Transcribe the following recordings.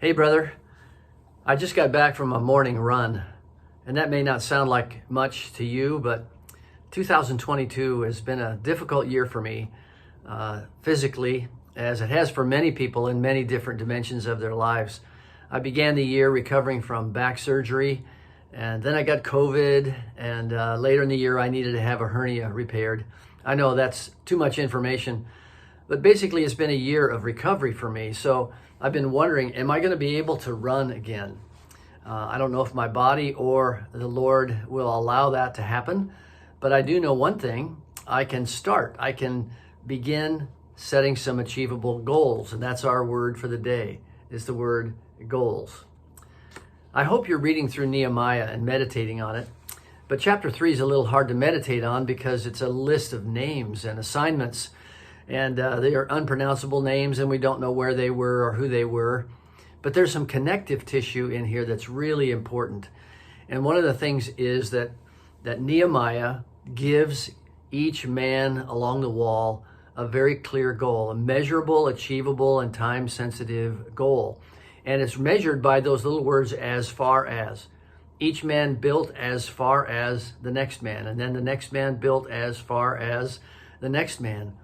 Hey brother, I just got back from a morning run, and that may not sound like much to you, but 2022 has been a difficult year for me physically, as it has for many people in many different dimensions of their lives. I began the year recovering from back surgery, and then I got COVID, and later in the year I needed to have a hernia repaired. I know that's too much information, but basically it's been a year of recovery for me. So I've been wondering, am I going to be able to run again? I don't know if my body or the Lord will allow that to happen, but I do know one thing: I can start. I can begin setting some achievable goals, and that's our word for the day, is the word goals. I hope you're reading through Nehemiah and meditating on it, but chapter 3 is a little hard to meditate on because it's a list of names and assignments, and they are unpronounceable names, and we don't know where they were or who they were. But there's some connective tissue in here that's really important. And one of the things is that Nehemiah gives each man along the wall a very clear goal, a measurable, achievable, and time-sensitive goal. And it's measured by those little words, as far as. Each man built as far as the next man, and then the next man built as far as the next man.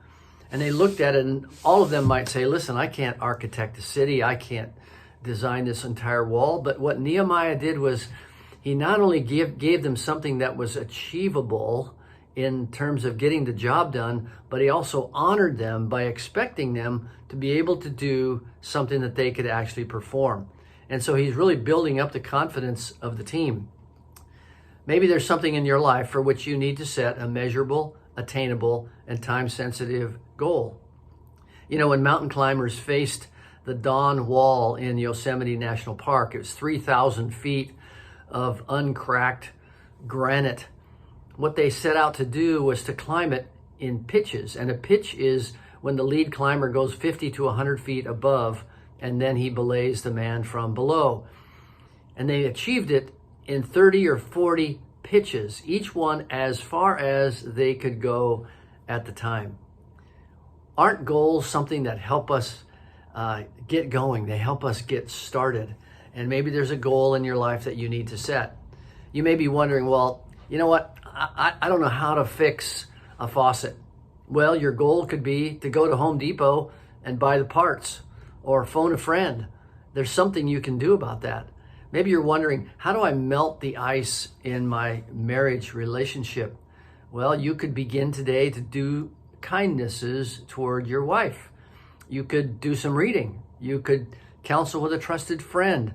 And they looked at it, and all of them might say, listen, I can't architect the city, I can't design this entire wall. But what Nehemiah did was he not only gave them something that was achievable in terms of getting the job done, but he also honored them by expecting them to be able to do something that they could actually perform. And so he's really building up the confidence of the team. Maybe there's something in your life for which you need to set a measurable, attainable, and time-sensitive goal. You know, when mountain climbers faced the Dawn Wall in Yosemite National Park, it was 3,000 feet of uncracked granite. What they set out to do was to climb it in pitches. And a pitch is when the lead climber goes 50 to 100 feet above, and then he belays the man from below. And they achieved it in 30 or 40 pitches, each one as far as they could go at the time. Aren't goals something that help us get going? They help us get started. And maybe there's a goal in your life that you need to set. You may be wondering, well, you know what? I don't know how to fix a faucet. Well, your goal could be to go to Home Depot and buy the parts, or phone a friend. There's something you can do about that. Maybe you're wondering, how do I melt the ice in my marriage relationship? Well, you could begin today to do kindnesses toward your wife. You could do some reading. You could counsel with a trusted friend.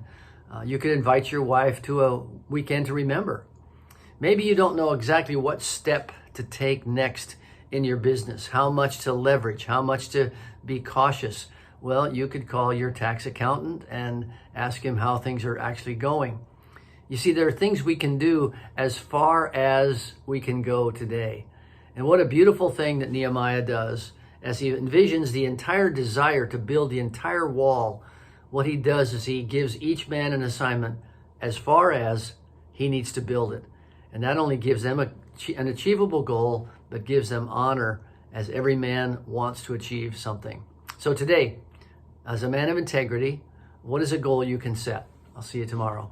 You could invite your wife to a weekend to remember. Maybe you don't know exactly what step to take next in your business, how much to leverage, how much to be cautious. Well, you could call your tax accountant and ask him how things are actually going. You see, there are things we can do as far as we can go today. And what a beautiful thing that Nehemiah does as he envisions the entire desire to build the entire wall. What he does is he gives each man an assignment as far as he needs to build it. And that only gives them an achievable goal, but gives them honor, as every man wants to achieve something. So today, as a man of integrity, what is a goal you can set? I'll see you tomorrow.